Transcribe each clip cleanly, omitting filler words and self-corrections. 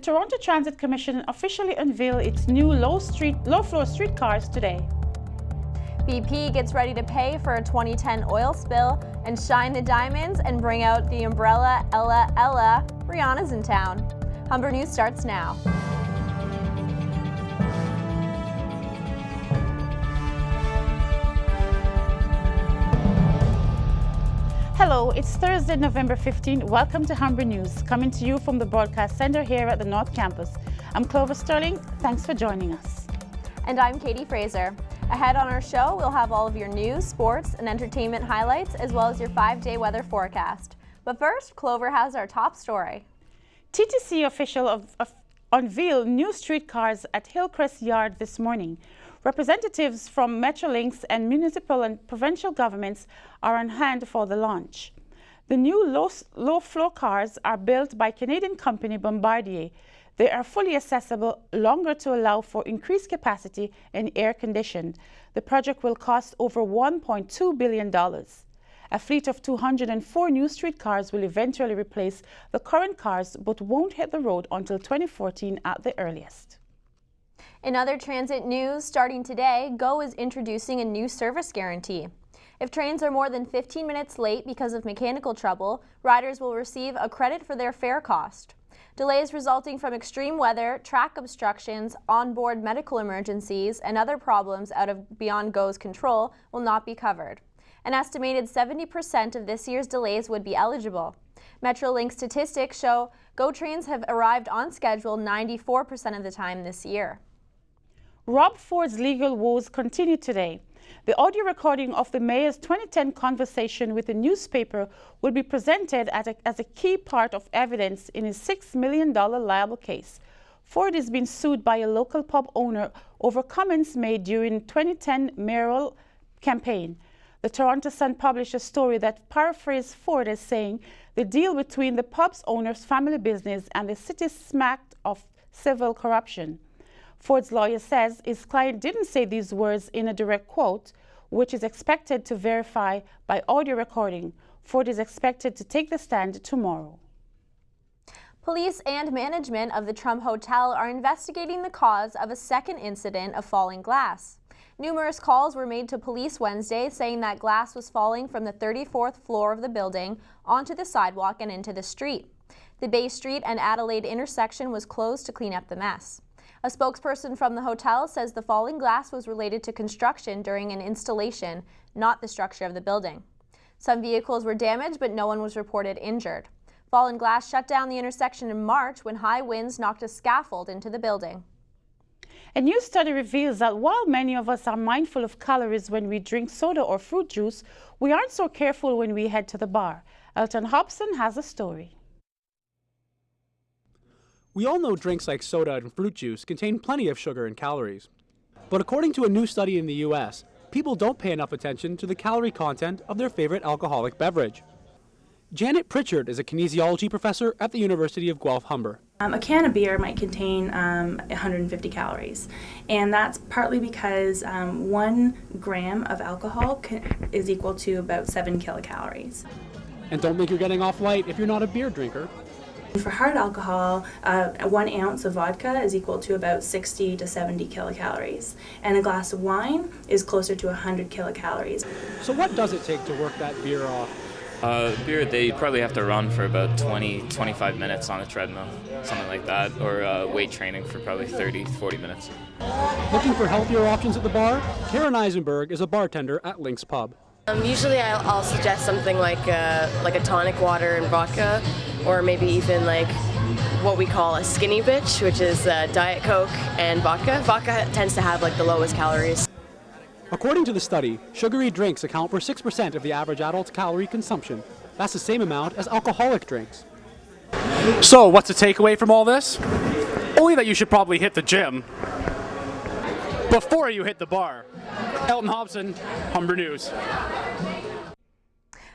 Toronto Transit Commission officially unveiled its new low-floor streetcars today. BP gets ready to pay for a 2010 oil spill and shine the diamonds and bring out the umbrella Ella Ella. Rihanna's in town. Humber News starts now. Hello, it's Thursday, November 15. Welcome to Humber News, coming to you from the Broadcast Center here at the North Campus. I'm Clover Sterling. Thanks for joining us. And I'm Kaitie Fraser. Ahead on our show, we'll have all of your news, sports, and entertainment highlights, as well as your 5-day weather forecast. But first, Clover has our top story. TTC officials unveiled new streetcars at Hillcrest Yard this morning. Representatives from LINX and municipal and provincial governments are on hand for the launch. The new low-floor cars are built by Canadian company Bombardier. They are fully accessible, longer to allow for increased capacity and air conditioned. The project will cost over $1.2 billion. A fleet of 204 new streetcars will eventually replace the current cars, but won't hit the road until 2014 at the earliest. In other transit news, starting today, GO is introducing a new service guarantee. If trains are more than 15 minutes late because of mechanical trouble, riders will receive a credit for their fare cost. Delays resulting from extreme weather, track obstructions, onboard medical emergencies, and other problems out of beyond GO's control will not be covered. An estimated 70% of this year's delays would be eligible. Metrolink statistics show GO trains have arrived on schedule 94% of the time this year. Rob Ford's legal woes continue today. The audio recording of the mayor's 2010 conversation with the newspaper will be presented as a key part of evidence in his $6 million libel case. Ford is being sued by a local pub owner over comments made during 2010 mayoral campaign. The Toronto Sun published a story that paraphrased Ford as saying the deal between the pub's owner's family business and the city smacked of civil corruption. Ford's lawyer says his client didn't say these words in a direct quote, which is expected to verify by audio recording. Ford is expected to take the stand tomorrow. Police and management of the Trump Hotel are investigating the cause of a second incident of falling glass. Numerous calls were made to police Wednesday saying that glass was falling from the 34th floor of the building onto the sidewalk and into the street. The Bay Street and Adelaide intersection was closed to clean up the mess. A spokesperson from the hotel says the falling glass was related to construction during an installation, not the structure of the building. Some vehicles were damaged, but no one was reported injured. Fallen glass shut down the intersection in March when high winds knocked a scaffold into the building. A new study reveals that while many of us are mindful of calories when we drink soda or fruit juice, we aren't so careful when we head to the bar. Elton Hobson has a story. We all know drinks like soda and fruit juice contain plenty of sugar and calories. But according to a new study in the US, people don't pay enough attention to the calorie content of their favorite alcoholic beverage. Janet Pritchard is a kinesiology professor at the University of Guelph Humber. A can of beer might contain 150 calories, and that's partly because 1 gram of alcohol is equal to about 7 kilocalories. And don't think you're getting off light if you're not a beer drinker. For hard alcohol, 1 ounce of vodka is equal to about 60 to 70 kilocalories, and a glass of wine is closer to 100 kilocalories. So what does it take to work that beer off? Beer, they probably have to run for about 20-25 minutes on a treadmill, something like that, or weight training for probably 30-40 minutes. Looking for healthier options at the bar? Karen Eisenberg is a bartender at LINX Pub. Usually I'll suggest something like a tonic water and vodka, or maybe even like what we call a skinny bitch, which is Diet Coke and vodka. Vodka tends to have like the lowest calories. According to the study, sugary drinks account for 6% of the average adult's calorie consumption. That's the same amount as alcoholic drinks. So what's the takeaway from all this? Only that you should probably hit the gym before you hit the bar. Elton Hobson, Humber News.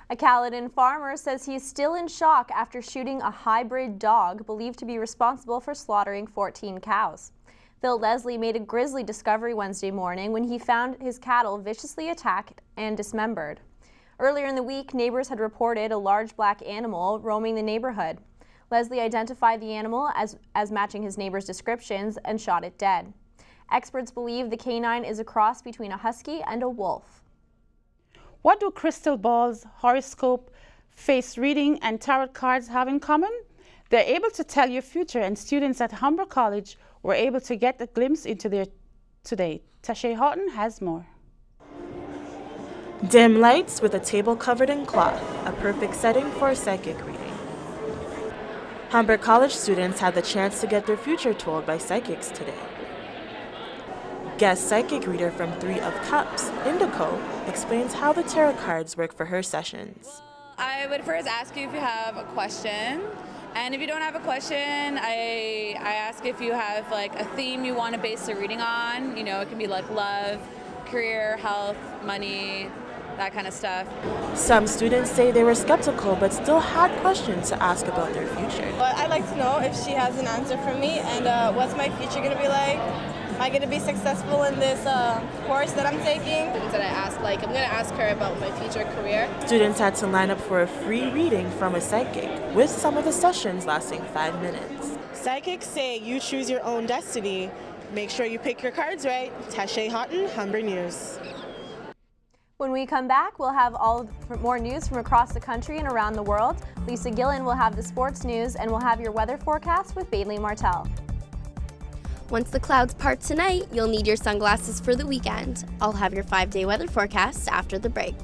A Caledon farmer says he's still in shock after shooting a hybrid dog believed to be responsible for slaughtering 14 cows. Phil Leslie made a grisly discovery Wednesday morning when he found his cattle viciously attacked and dismembered. Earlier in the week, neighbors had reported a large black animal roaming the neighborhood. Leslie identified the animal as matching his neighbor's descriptions and shot it dead. Experts believe the canine is a cross between a husky and a wolf. What do crystal balls, horoscope, face reading, and tarot cards have in common? They're able to tell your future, and students at Humber College were able to get a glimpse into their today. TASHAE HAUGHTON has more. Dim lights with a table covered in cloth, a perfect setting for a psychic reading. Humber College students had the chance to get their future told by psychics today. Guest psychic reader from Three of Cups, Indigo, explains how the tarot cards work for her sessions. I would first ask you if you have a question, and if you don't have a question, I ask if you have like a theme you want to base the reading on. You know, it can be like love, career, health, money, that kind of stuff. Some students say they were skeptical but still had questions to ask about their future. But I'd like to know if she has an answer for me, and what's my future going to be like? Am I going to be successful in this course that I'm taking? That I ask, I'm going to ask her about my future career. Students had to line up for a free reading from a psychic, with some of the sessions lasting 5 minutes. Psychics say you choose your own destiny. Make sure you pick your cards right. TASHAE HAUGHTON, Humber News. When we come back, we'll have more news from across the country and around the world. Lisa Gillen will have the sports news, and we'll have your weather forecast with Bailey Martell. Once the clouds part tonight, you'll need your sunglasses for the weekend. I'll have your 5-day weather forecast after the break.